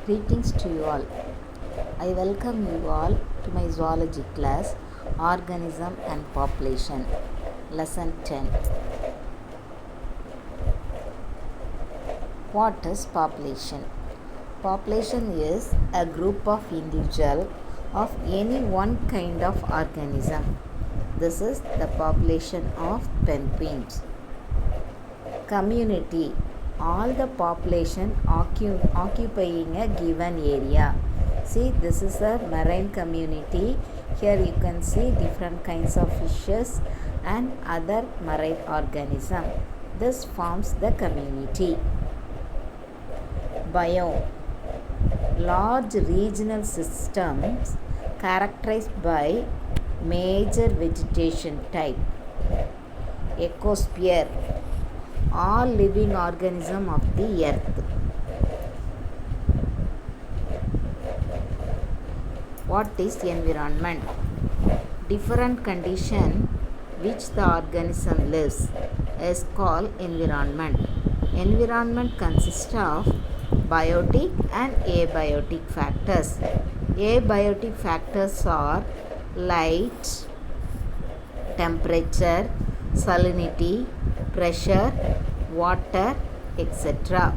Greetings to you all. I welcome you all to my zoology class, Organism and Population, Lesson 10. What is population? Population is a group of individuals of any one kind of organism. This is the population of penguins. Community, all the population occupying a given area. See, this is a marine community. Here you can see different kinds of fishes and other marine organism. This forms the community. Biome, large regional systems characterized by major vegetation type. Ecosphere, all living organisms of the earth. What is environment? Different condition which the organism lives is called environment. Environment consists of biotic and abiotic factors. Abiotic factors are light, temperature, salinity, pressure, water, etc.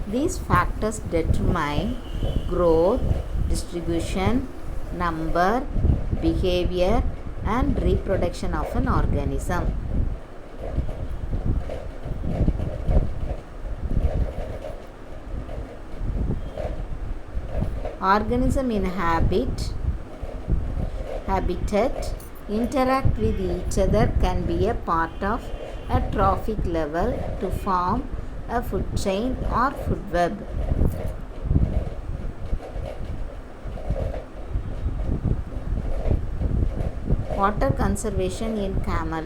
These factors determine growth, distribution, number, behavior, and reproduction of an organism. Organism in habitat interact with each other can be a part of a trophic level to form a food chain or food web. Water conservation in camel.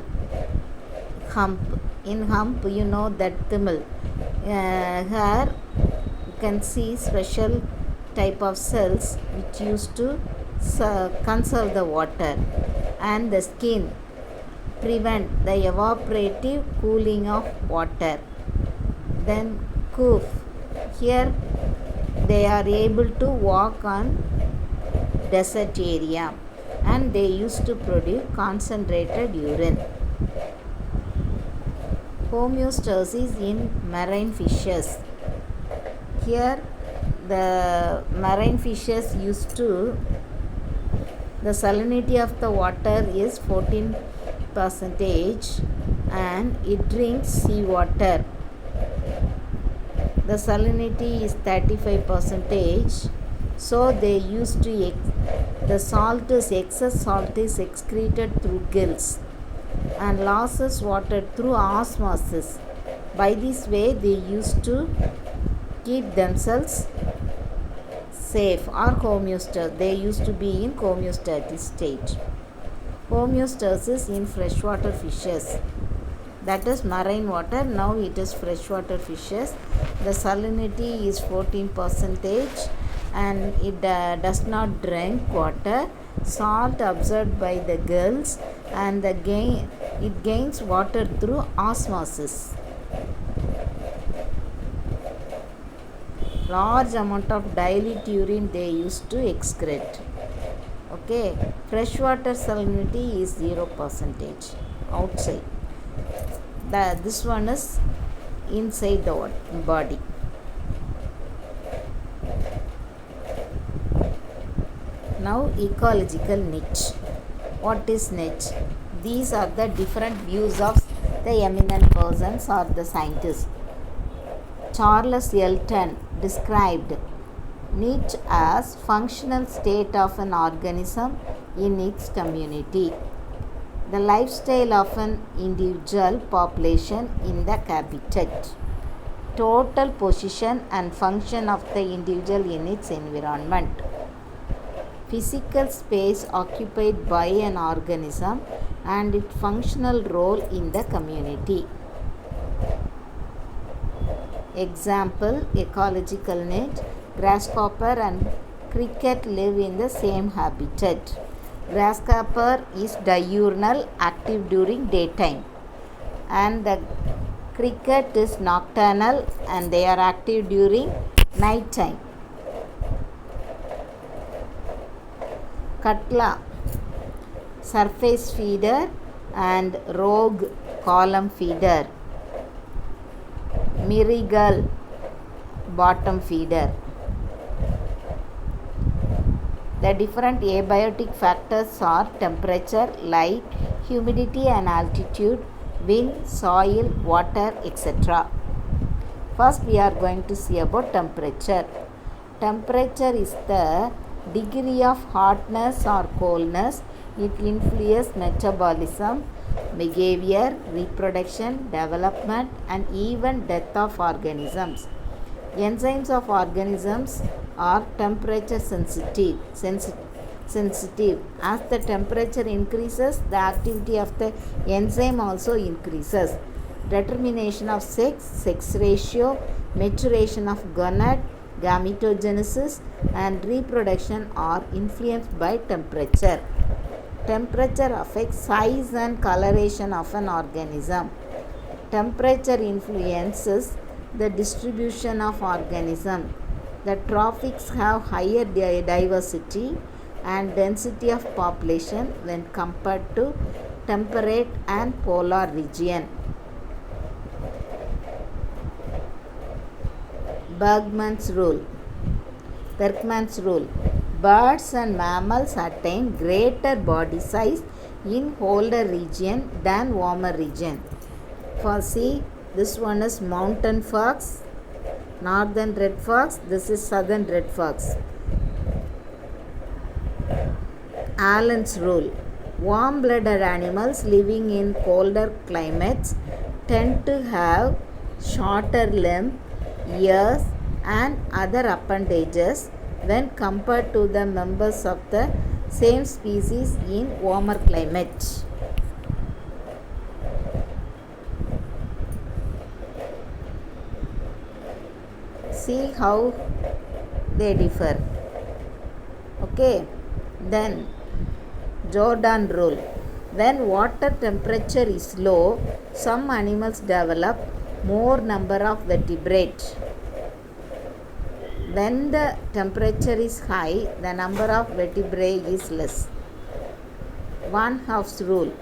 Hump. In hump, you know that thimble. Here you can see special type of cells which used to conserve the water, and the skin prevent the evaporative cooling of water. Then hoof, here they are able to walk on desert area and they used to produce concentrated urine. Homeostasis in marine fishes. Here the marine fishes used to, the salinity of the water is 14% and it drinks seawater. The salinity is 35%, so they used to excess salt is excreted through gills and losses water through osmosis. By this way they used to keep themselves safe or homeostasis. They used to be in homeostatic state. Homeostasis in freshwater fishes, that is marine water. Now it is freshwater fishes. The salinity is 14% and it does not drink water. Salt absorbed by the gills and it gains water through osmosis. Large amount of dilute urine they used to excrete. Okay, freshwater salinity is 0% outside. This one is inside the body. Now ecological niche. What is niche? These are the different views of the eminent persons or the scientists. Charles Elton described niche as functional state of an organism in its community. The lifestyle of an individual population in the habitat. Total position and function of the individual in its environment. Physical space occupied by an organism and its functional role in the community. Example, ecological niche. Grasshopper and cricket live in the same habitat. Grasshopper is diurnal, active during daytime, and the cricket is nocturnal and they are active during night time. Cutla, surface feeder, and rogue, column feeder. Mirigal, bottom feeder. The different abiotic factors are temperature, light, humidity and altitude, wind, soil, water, etc. First we are going to see about temperature. Temperature is the degree of hotness or coldness. It influences metabolism, behavior, reproduction, development and even death of organisms. Enzymes of organisms are temperature sensitive. As the temperature increases, the activity of the enzyme also increases. Determination of sex ratio, maturation of gonad, gametogenesis and reproduction are influenced by temperature. Temperature affects size and coloration of an organism. Temperature influences the distribution of organism. The tropics have higher diversity and density of population when compared to temperate and polar region. Bergman's rule. Birds and mammals attain greater body size in colder region than warmer region. For see, this one is mountain fox, northern red fox, this is southern red fox. Allen's rule. Warm-blooded animals living in colder climates tend to have shorter limbs, ears and other appendages when compared to the members of the same species in warmer climate. See how they differ. Okay, then Jordan rule. When water temperature is low, some animals develop more number of vertebrates. When the temperature is high, the number of vertebrae is less. Van Hoff's rule.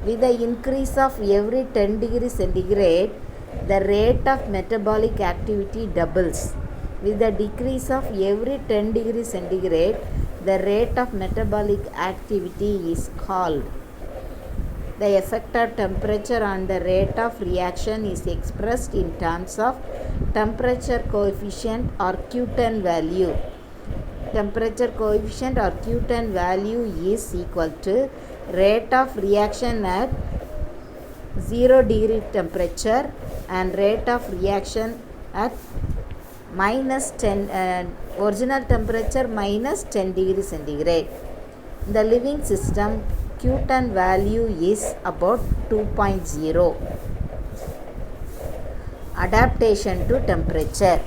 With the increase of every 10 degrees centigrade, the rate of metabolic activity doubles. With the decrease of every 10 degrees centigrade, the rate of metabolic activity is called. The effect of temperature on the rate of reaction is expressed in terms of temperature coefficient or Q10 value. Temperature coefficient or Q10 value is equal to rate of reaction at 0 degree temperature and rate of reaction at minus 10 original temperature minus 10 degree centigrade. In the living system, Q10 value is about 2.0. Adaptation to temperature.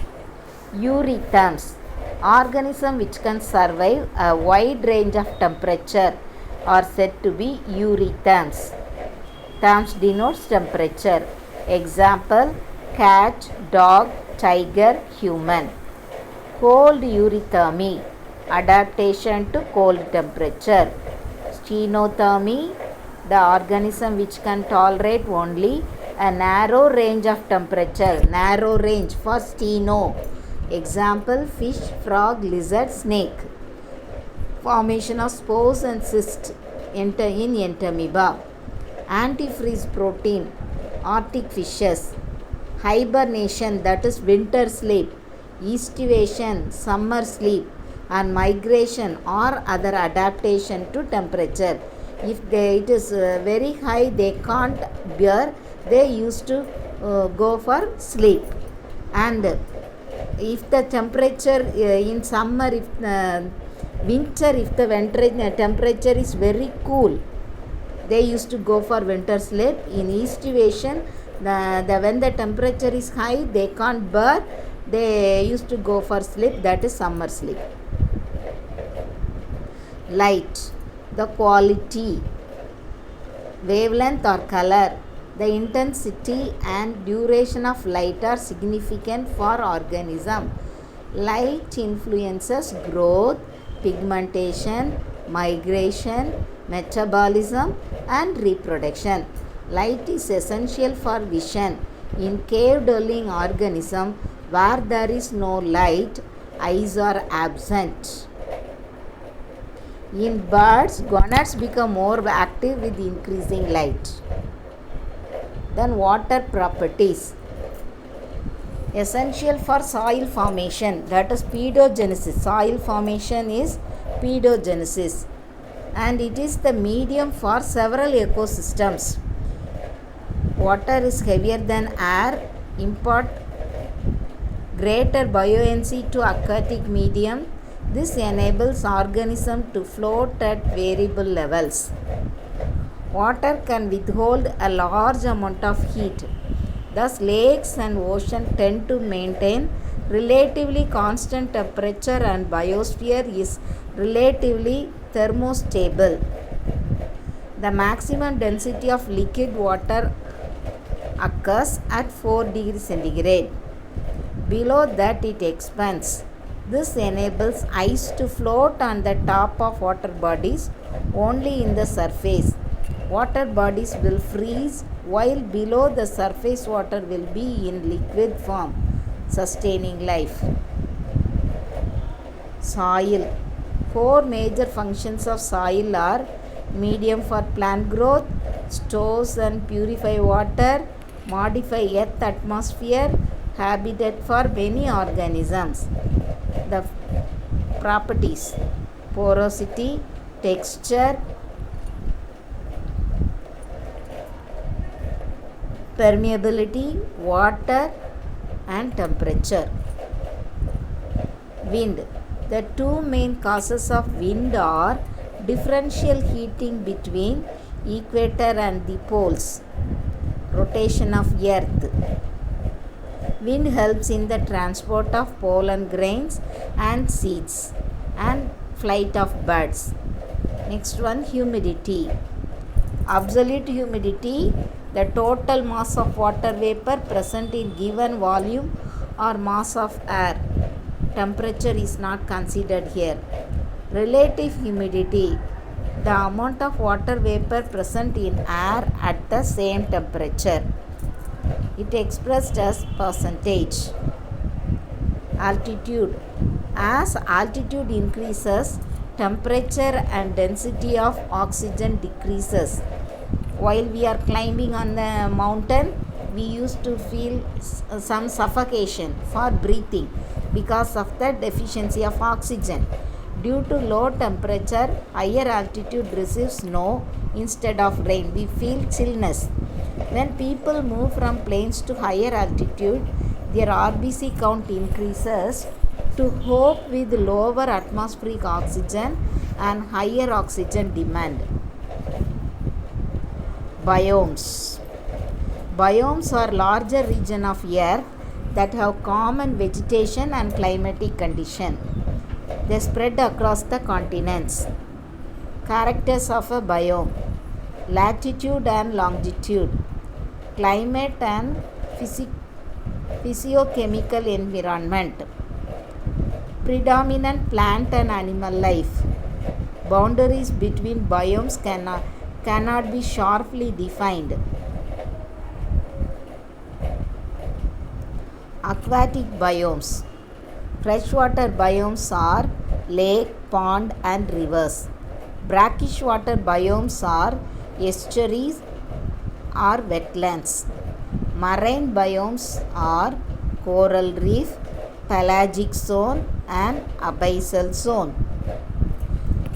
Eurythms. Organisms which can survive a wide range of temperature are said to be eurythms. Terms denotes temperature. Example: cat, dog, tiger, human. Cold euthymy. Adaptation to cold temperature. Stenothermy. The organism which can tolerate only a narrow range of temperature. Narrow range for steno. Example: fish, frog, lizard, snake. Formation of spores and cysts in entamoeba. Antifreeze protein, Arctic fishes. Hibernation, that is winter sleep. Estivation, summer sleep. And migration or other adaptation to temperature. If it is very high, they can't bear, they used to go for sleep. And if the temperature in summer, if winter, if the temperature is very cool, they used to go for winter sleep. In estivation, when the temperature is high, they can't bear, they used to go for sleep, that is summer sleep. Light. The quality, wavelength or color, the intensity and duration of light are significant for organism. Light influences growth, pigmentation, migration, metabolism, and reproduction. Light is essential for vision. In cave-dwelling organisms where there is no light, eyes are absent. In birds, gonads become more active with increasing light. Then water properties. Essential for soil formation, that is pedogenesis. Soil formation is pedogenesis, and it is the medium for several ecosystems. Water is heavier than air, impart greater buoyancy to aquatic medium. This enables organisms to float at variable levels. Water can withhold a large amount of heat. Thus, lakes and oceans tend to maintain relatively constant temperature, and biosphere is relatively thermostable. The maximum density of liquid water occurs at 4 degrees centigrade. Below that it expands. This enables ice to float on the top of water bodies only in the surface. Water bodies will freeze while below the surface water will be in liquid form, sustaining life. Soil. 4 major functions of soil are medium for plant growth, stores and purify water, modify earth atmosphere, habitat for many organisms. The properties: porosity, texture, permeability, water and temperature. Wind. The two main causes of wind are differential heating between equator and the poles, rotation of earth. Wind helps in the transport of pollen grains and seeds and flight of birds. Next one, humidity. Absolute humidity, the total mass of water vapor present in given volume or mass of air. Temperature is not considered here. Relative humidity, the amount of water vapor present in air at the same temperature. It expressed as percentage. Altitude. As altitude increases, temperature and density of oxygen decreases. While we are climbing on the mountain, we used to feel some suffocation for breathing because of the deficiency of oxygen. Due to low temperature, higher altitude receives snow instead of rain. We feel chillness. When people move from plains to higher altitude, their RBC count increases to cope with lower atmospheric oxygen and higher oxygen demand. Biomes. Biomes are larger regions of earth that have common vegetation and climatic condition. They spread across the continents. Characters of a biome: latitude and longitude, climate and physiochemical environment, predominant plant and animal life. Boundaries between biomes cannot be sharply defined. Aquatic biomes. Freshwater biomes are lake, pond and rivers. Brackish water biomes are estuaries or wetlands. Marine biomes are coral reef, pelagic zone and abyssal zone.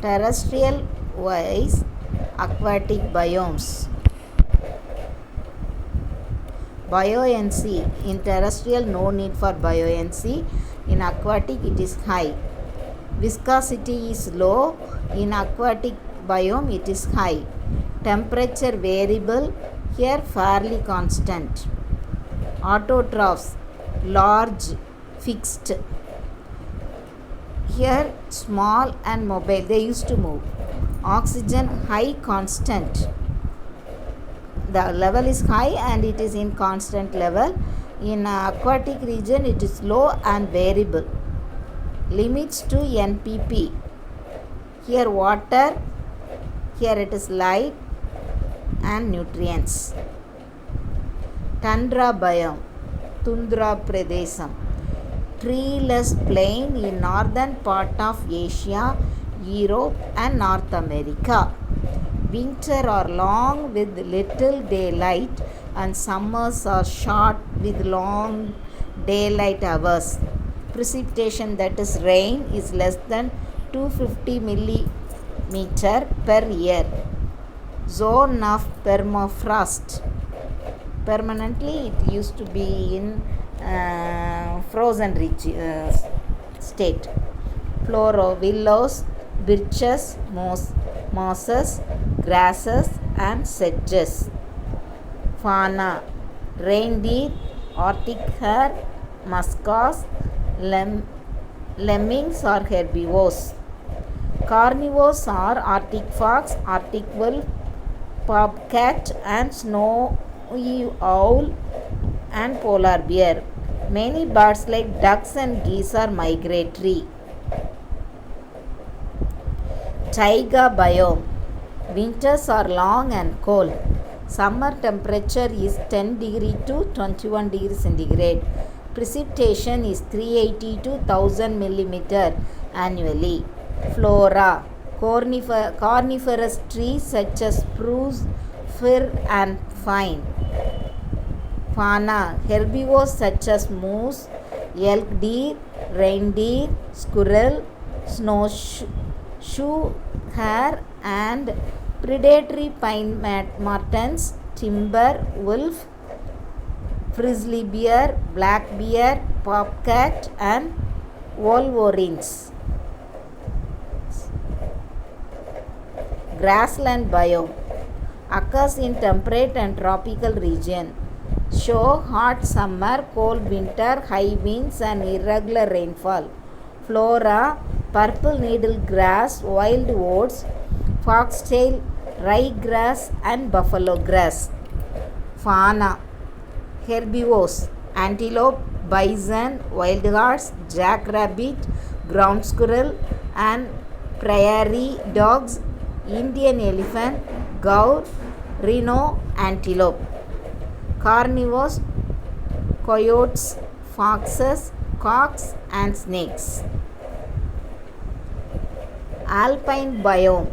Terrestrial wise aquatic biomes. Buoyancy. In terrestrial, no need for buoyancy. In aquatic, it is high. Viscosity is low. In aquatic biome, it is high. Temperature variable. Here fairly constant. Autotrophs, large, fixed. Here small and mobile. They used to move. Oxygen high, constant. The level is high and it is in constant level. In aquatic region, it is low and variable. Limits to NPP. Here water, here it is light and nutrients. Tundra biome, Tundra Pradesam, treeless plain in northern part of Asia, Europe and North America. Winter are long with little daylight and summers are short with long daylight hours. Precipitation, that is rain, is less than 250 millimeter per year. Zone of permafrost. Permanently it used to be in frozen state. Flora, willows, birches, mosses, grasses and sedges. Fauna, reindeer, Arctic hare, muskox, lemmings are herbivores. Carnivores are Arctic fox, Arctic wolf, bobcat and snowy owl and polar bear. Many birds like ducks and geese are migratory. Taiga biome. Winters are long and cold. Summer temperature is 10 degree to 21 degrees centigrade. Precipitation is 380 to 1000 millimeter annually. Flora. Coniferous trees such as spruce, fir and pine. Fauna, herbivores such as moose, elk deer, reindeer, squirrel, snowshoe hare and predatory pine martens, timber wolf, grizzly bear, black bear, bobcat and wolverines. Grassland biome occurs in temperate and tropical region. Show hot summer, cold winter, high winds and irregular rainfall. Flora, purple needle grass, wild oats, foxtail, ryegrass and buffalo grass. Fauna, herbivores, antelope, bison, wild horse, jackrabbit, ground squirrel and prairie dogs, Indian elephant, gaur, rhino, antelope. Carnivores, coyotes, foxes, cocks and snakes. Alpine biome.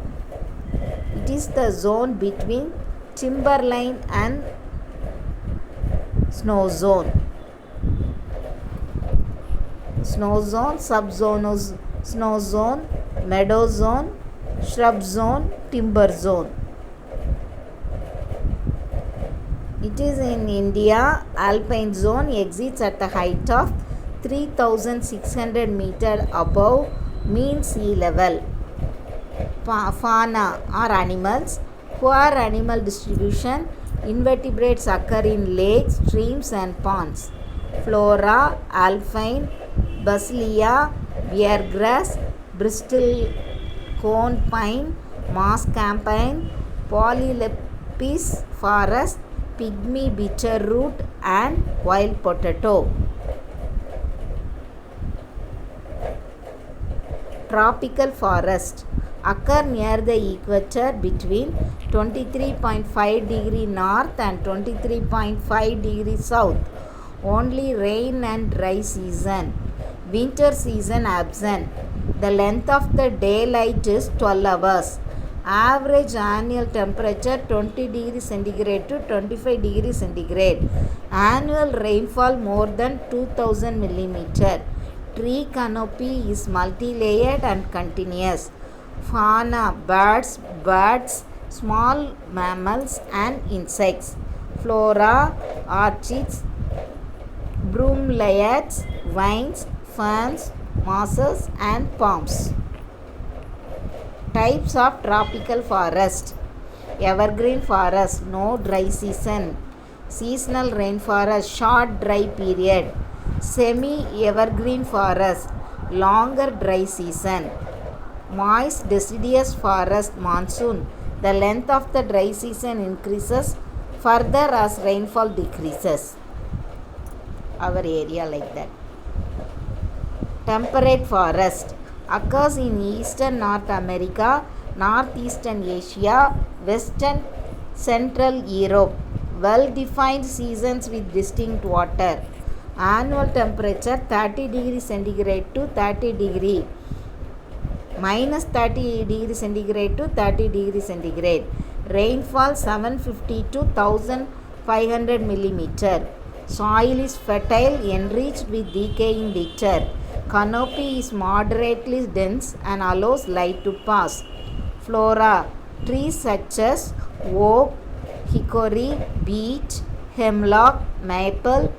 It is the zone between timberline and snow zone. Snow zone, subzone, snow zone, meadow zone, shrub zone, timber zone. It is in India. Alpine zone exists at the height of 3600 meter above mean sea level. Fauna are animals. Poor animal distribution. Invertebrates occur in lakes, streams and ponds. Flora, alpine, basilia, beargrass, Bristol cone pine, moss campine, polylepis forest, pygmy bitterroot and wild potato. Tropical forest occur near the equator between 23.5 degree north and 23.5 degree south. Only rain and dry season. Winter season absent. The length of the daylight is 12 hours. Average annual temperature 20 degrees centigrade to 25 degrees centigrade. Annual rainfall more than 2000 millimeter. Tree canopy is multi-layered and continuous. Fauna, birds, small mammals and insects. Flora, orchids, bromeliads, vines, ferns, mosses and palms. Types of tropical forest. Evergreen forest, no dry season. Seasonal rainforest, short dry period. Semi-evergreen forest, longer dry season. Moist deciduous forest, monsoon. The length of the dry season increases further as rainfall decreases. Our area like that. Temperate forest Occurs in eastern North America, northeastern Asia, western central Europe. Well-defined seasons with distinct water. Annual temperature 30 degrees centigrade to 30 degree minus 30 degrees centigrade to 30 degrees centigrade. Rainfall 750 to 1500 millimeter. Soil is fertile, enriched with decaying litter. Canopy is moderately dense and allows light to pass. Flora. Trees such as oak, hickory, beech, hemlock, maple,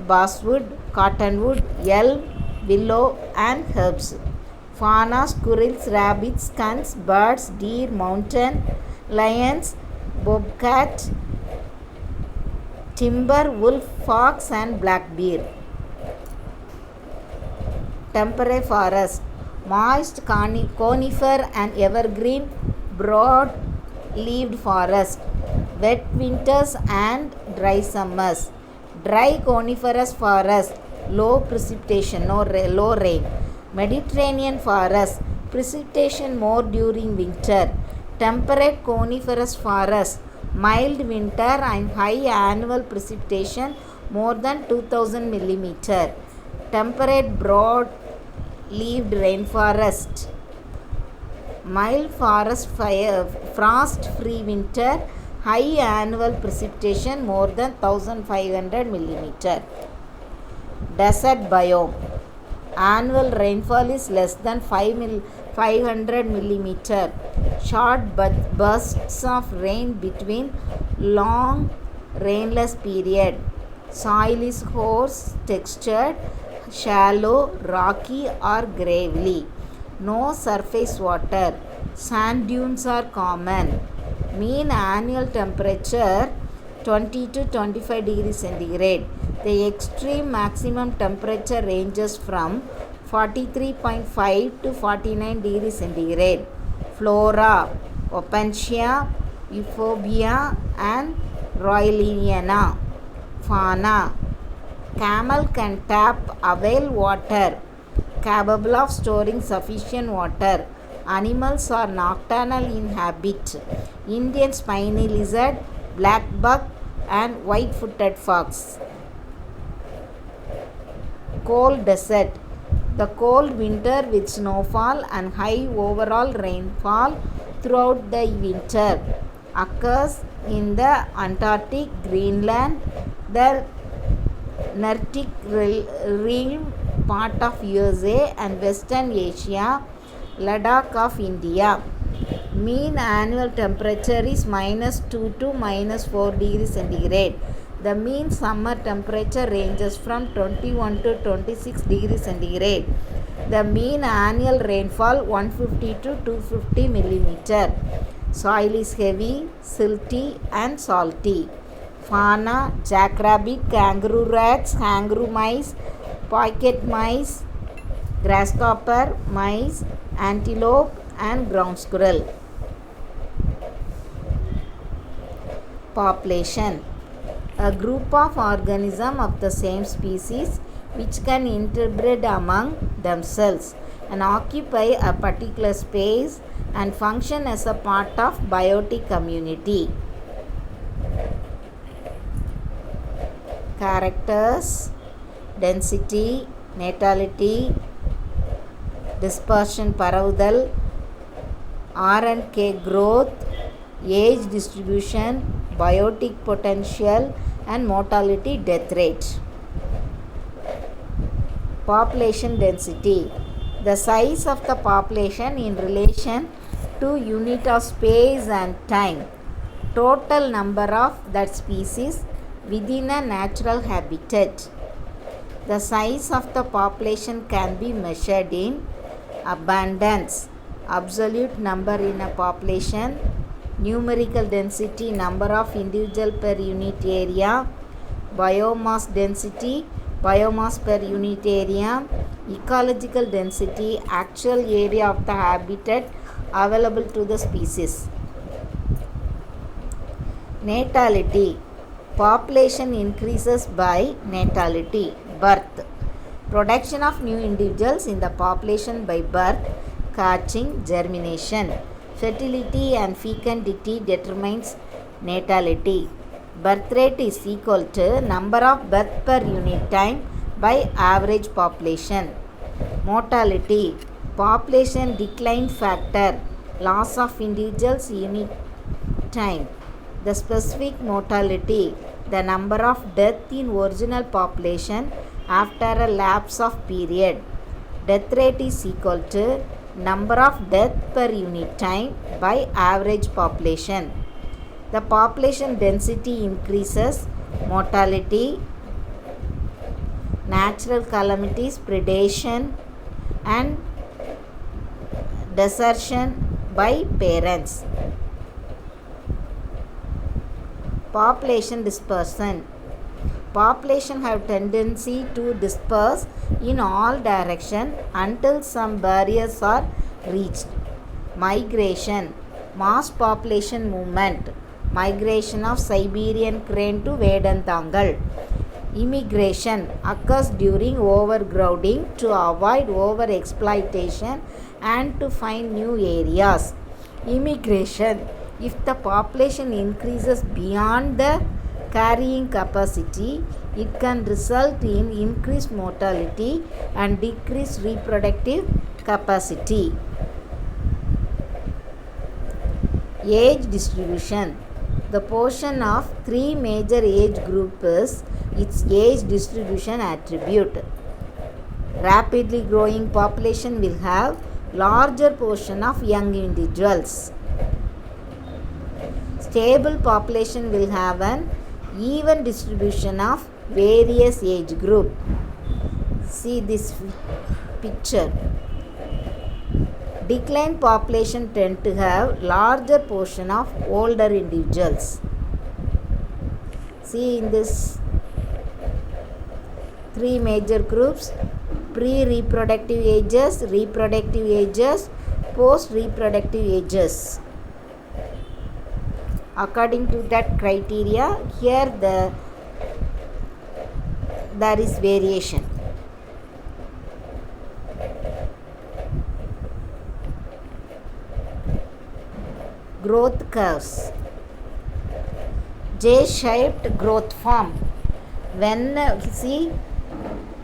basswood, cottonwood, elm, willow, and herbs. Fauna. Squirrels, rabbits, skunks, birds, deer, mountain lions, bobcat, timber wolf, fox, and black bear. Temperate forest. Moist conifer and evergreen broad-leaved forest. Wet winters and dry summers. Dry coniferous forest. Low precipitation, low rain. Mediterranean forest. Precipitation more during winter. Temperate coniferous forest. Mild winter and high annual precipitation more than 2000 millimeter. Temperate broad-leaved rainforest. Mild forest fire, frost-free winter, high annual precipitation more than 1500 millimeter. Desert biome. Annual rainfall is less than 500 millimeter. Short bursts of rain between long rainless period. Soil is coarse textured, shallow, rocky, or gravelly. No surface water. Sand dunes are common. Mean annual temperature 20 to 25 degrees centigrade. The extreme maximum temperature ranges from 43.5 to 49 degrees centigrade. Flora. Opuntia, Euphorbia, and Royaliana. Fauna. Camel can tap avail water, capable of storing sufficient water. Animals are nocturnal in habit. Indian spiny lizard, black buck, and white-footed fox. Cold desert. The cold winter with snowfall and high overall rainfall throughout the winter occurs in the Antarctic, Greenland, the Arctic realm, part of USA, and Western Asia, Ladakh of India. Mean annual temperature is -2 to -4 degrees centigrade. The mean summer temperature ranges from 21 to 26 degrees centigrade. The mean annual rainfall 150 to 250 millimeter. Soil is heavy, silty, and salty. Fauna. Jackrabbit, kangaroo rats, kangaroo mice, pocket mice, grasshopper mice, antelope, and ground squirrel. Population. A group of organisms of the same species which can interbreed among themselves and occupy a particular space and function as a part of biotic community. Characters. Density, natality, dispersion பரவுதல், R&K growth, age distribution, biotic potential, and mortality death rate. Population density. The size of the population in relation to unit of space and time. Total number of that species within a natural habitat. The size of the population can be measured in abundance, absolute number in a population, numerical density, number of individual per unit area, biomass density, biomass per unit area, ecological density, actual area of the habitat available to the species. Natality. Population increases by natality, birth. Production of new individuals in the population by birth, catching, germination. Fertility and fecundity determines natality. Birth rate is equal to number of birth per unit time by average population. Mortality, population decline factor, loss of individuals unit time. The specific mortality, the number of death in original population after a lapse of period. Death rate is equal to number of death per unit time by average population. The population density increases, mortality, natural calamities, predation and desertion by parents. Population dispersion. Population have tendency to disperse in all directions until some barriers are reached. Migration, mass population movement, migration of Siberian crane to Vedantangal. Immigration occurs during overcrowding to avoid overexploitation and to find new areas. Immigration, if the population increases beyond the carrying capacity, it can result in increased mortality and decreased reproductive capacity. Age distribution. The portion of three major age groups is its age distribution attribute. Rapidly growing population will have larger portion of young individuals. Stable population will have an even distribution of various age group. See this picture. Declined population tend to have larger portion of older individuals. See in this three major groups: pre-reproductive ages, reproductive ages, post-reproductive ages. According to that criteria, here there is variation. Growth curves. J-shaped growth form. When see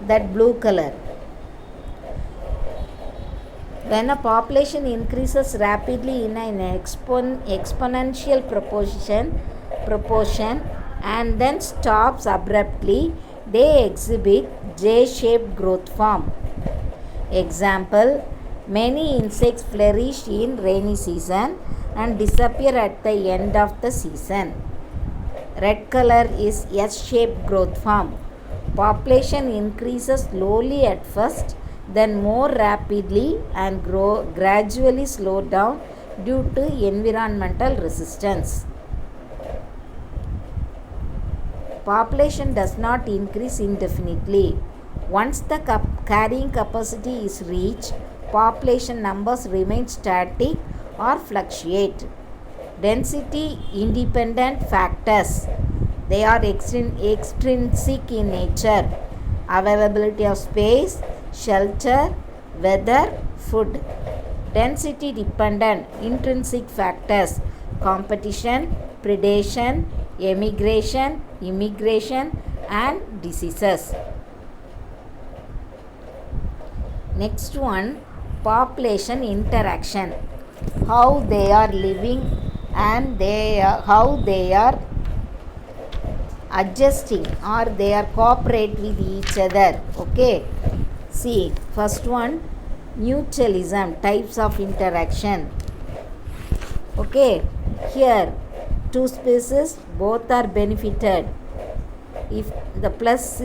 that blue color. When a population increases rapidly in an exponential proportion and then stops abruptly, they exhibit J-shaped growth form. Example, many insects flourish in rainy season and disappear at the end of the season. Red color is S-shaped growth form. Population increases slowly at first, then more rapidly and gradually slow down due to environmental resistance. Population does not increase indefinitely. Once the carrying capacity is reached, population numbers remain static or fluctuate. Density independent factors. They are extrinsic in nature. Availability of space, shelter, weather, food. Density dependent intrinsic factors: competition, predation, emigration, immigration and diseases. Next one, population interaction. How they are living and how they are adjusting or they are cooperate with each other. Okay, see first one, mutualism, types of interaction. Okay, here two species both are benefited. If the plus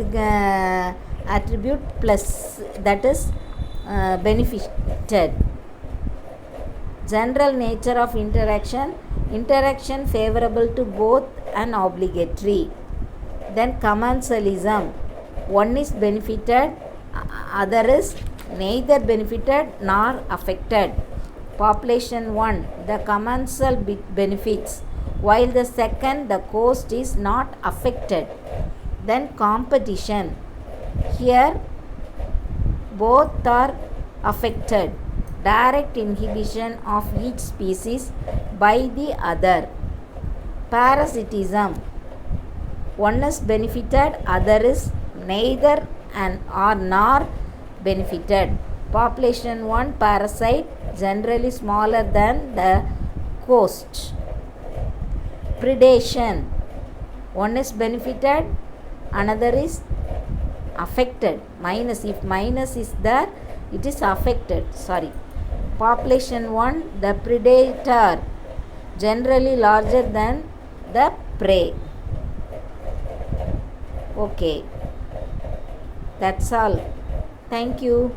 attribute plus, that is benefited. General nature of interaction favorable to both and obligatory. Then commensalism, one is benefited, other is neither benefited nor affected. Population 1, the commensal benefits, while the second, the cost, is not affected. Then competition, here Both are affected. Direct inhibition of each species by the other. Parasitism. One is benefited, other is neither and or nor benefited. Population 1 parasite generally smaller than the host. Predation. One is benefited, another is affected. Minus, if minus is there, it is affected. Sorry. Population 1, the predator generally larger than the prey. Okay, that's all. Thank you.